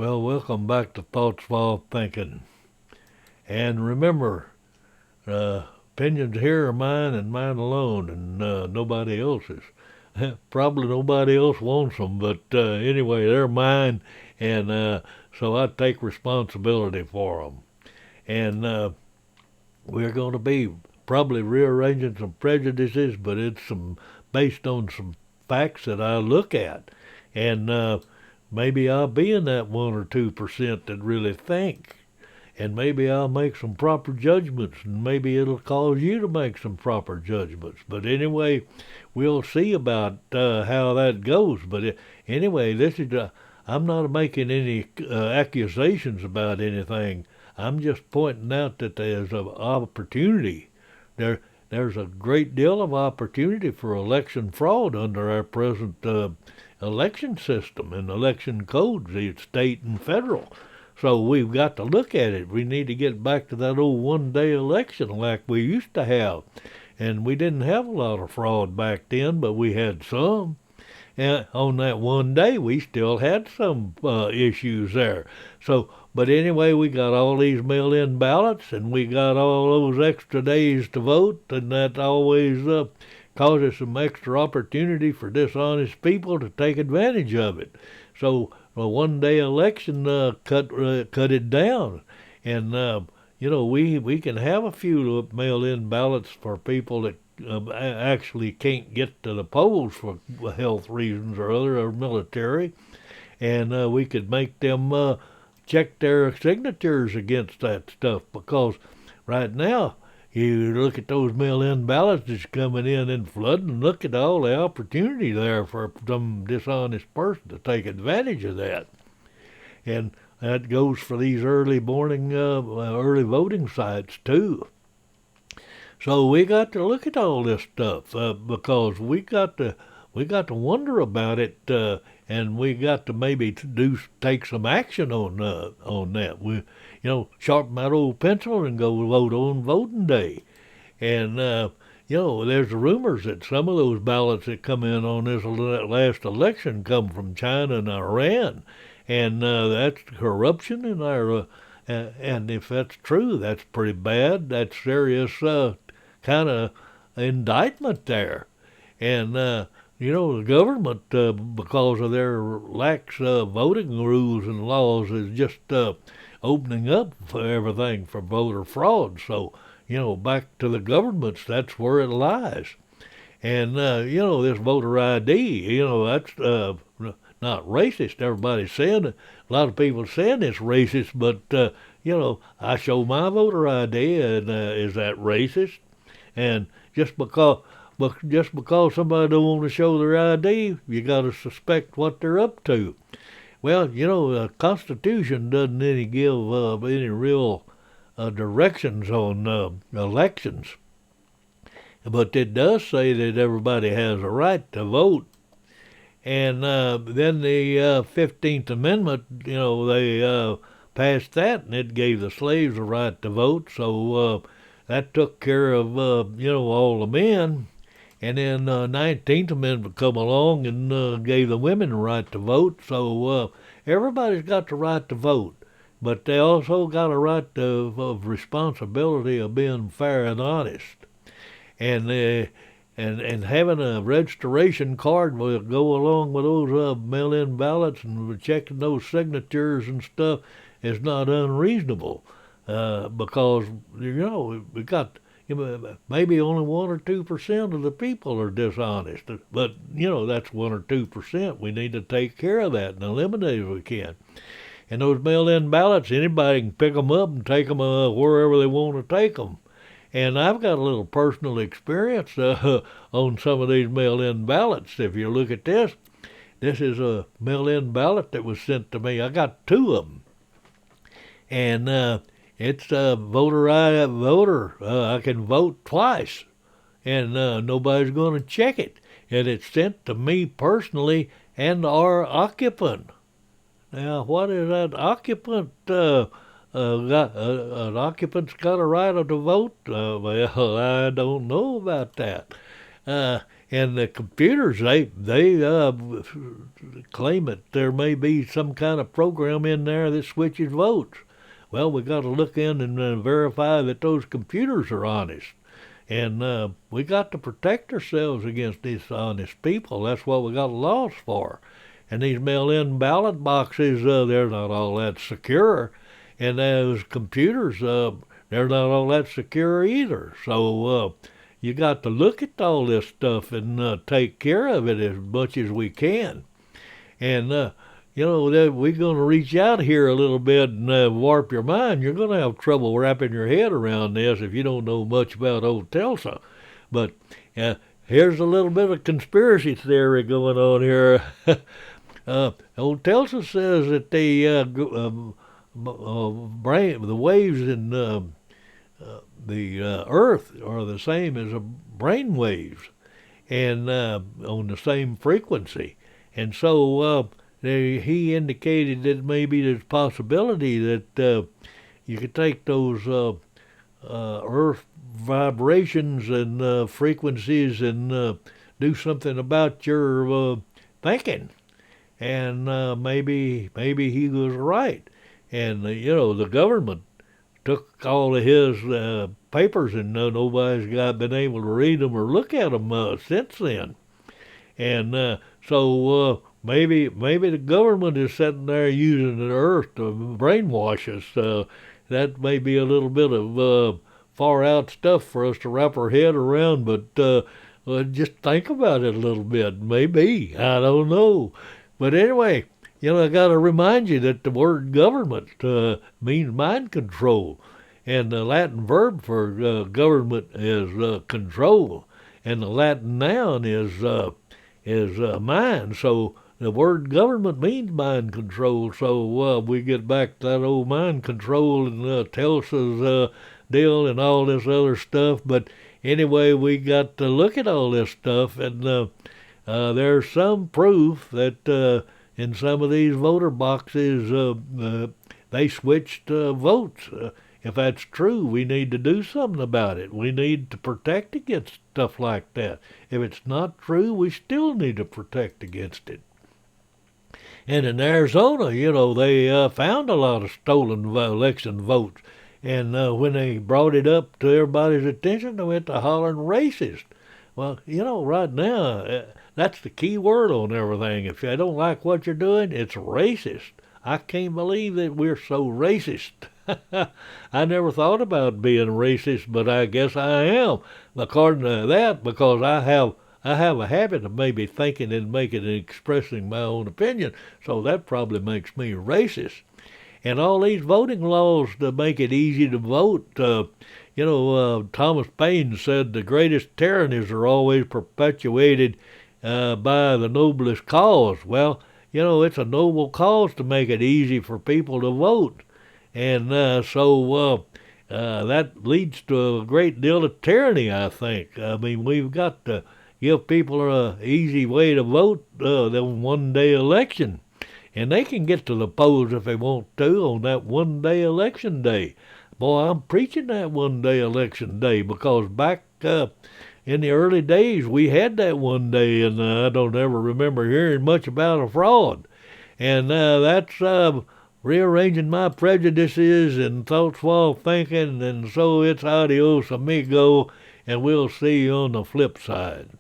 Well, welcome back to Thoughts While Thinking. And remember, opinions here are mine and mine alone, and nobody else's. Probably nobody else wants them, but anyway, they're mine, and so I take responsibility for them. And we're going to be probably rearranging some prejudices, but it's some based on some facts that I look at, and maybe I'll be in that 1 or 2% that really think, and maybe I'll make some proper judgments, and maybe it'll cause you to make some proper judgments. But anyway, we'll see about how that goes. But anyway, this is I'm not making any accusations about anything. I'm just pointing out that there's an opportunity. There's a great deal of opportunity for election fraud under our present election system and election codes, the state and federal. So we've got to look at it. We need to get back to that old one-day election like we used to have. And we didn't have a lot of fraud back then, but we had some. And on that one day, we still had some issues there. So, but anyway, we got all these mail-in ballots, and we got all those extra days to vote, and that always causes some extra opportunity for dishonest people to take advantage of it. So a one-day election cut it down, and we can have a few mail-in ballots for people that actually can't get to the polls for health reasons or other, or military, and we could make them check their signatures against that stuff, because right now you look at those mail-in ballots that's coming in and flooding, look at all the opportunity there for some dishonest person to take advantage of that. And that goes for these early voting sites too. So we got to look at all this stuff because we got to wonder about it, and we got to maybe take some action on that. We, sharpen that old pencil and go vote on voting day. And there's rumors that some of those ballots that come in on this last election come from China and Iran, and that's corruption in our. And if that's true, that's pretty bad. That's serious kind of indictment there. And the government, because of their lax voting rules and laws, is just opening up for everything for voter fraud. So, back to the governments, that's where it lies. And, this voter ID, that's not racist. Everybody's saying it. A lot of people saying it's racist, but, I show my voter ID, and is that racist? And just because somebody don't want to show their ID, you got to suspect what they're up to. Well, the Constitution doesn't give any real directions on elections, but it does say that everybody has a right to vote. And then the 15th Amendment, they passed that, and it gave the slaves a right to vote. So that took care of all the men. And then 19th Amendment come along and gave the women the right to vote. So everybody's got the right to vote, but they also got a right of responsibility of being fair and honest. And having a registration card will go along with those mail-in ballots, and checking those signatures and stuff is not unreasonable, because we got maybe only 1 or 2% of the people are dishonest, but that's 1 or 2%. We need to take care of that and eliminate it if we can. And those mail-in ballots, anybody can pick them up and take them wherever they want to take them. And I've got a little personal experience on some of these mail-in ballots. If you look at this is a mail-in ballot that was sent to me. I got 2 of them. And it's a voter. I can vote twice, and nobody's going to check it. And it's sent to me personally and our occupant. Now, what is that occupant? An occupant's got a right to vote? Well, I don't know about that. And the computers, they claim that there may be some kind of program in there that switches votes. Well, we got to look in and verify that those computers are honest. And we got to protect ourselves against these honest people. That's what we got laws for. And these mail-in ballot boxes, they're not all that secure. And those computers, they're not all that secure either. So you got to look at all this stuff and take care of it as much as we can. And we're going to reach out here a little bit and warp your mind. You're going to have trouble wrapping your head around this if you don't know much about old Tulsa. But here's a little bit of conspiracy theory going on here. Old Tulsa says that the waves in the Earth are the same as brain waves, and on the same frequency. And so he indicated that maybe there's a possibility that you could take those Earth vibrations and frequencies and do something about your thinking. And maybe he was right. And the government took all of his papers, and nobody's been able to read them or look at them since then. And so maybe the government is sitting there using the Earth to brainwash us. That may be a little bit of far out stuff for us to wrap our head around, but just think about it a little bit. Maybe, I don't know. But anyway, I got to remind you that the word government means mind control. And the Latin verb for government is control. And the Latin noun is mind. So the word government means mind control. So we get back to that old mind control and Tulsa's deal and all this other stuff. But anyway, we got to look at all this stuff, and there's some proof that in some of these voter boxes they switched votes. If that's true, we need to do something about it. We need to protect against stuff like that. If it's not true, we still need to protect against it. And in Arizona, they found a lot of stolen election votes. And when they brought it up to everybody's attention, they went to hollering racist. Well, right now, that's the key word on everything. If I don't like what you're doing, it's racist. I can't believe that we're so racist. I never thought about being racist, but I guess I am, according to that, because I have a habit of maybe thinking and making and expressing my own opinion, so that probably makes me racist. And all these voting laws to make it easy to vote, Thomas Paine said the greatest tyrannies are always perpetuated by the noblest cause. Well, it's a noble cause to make it easy for people to vote. And so that leads to a great deal of tyranny, I think. I mean, we've got to give people an easy way to vote the one-day election. And they can get to the polls if they want to on that one-day election day. Boy, I'm preaching that one-day election day because back in the early days we had that one day, and I don't ever remember hearing much about a fraud. And that's rearranging my prejudices and thoughts while thinking, and so it's adios amigo, and we'll see you on the flip side.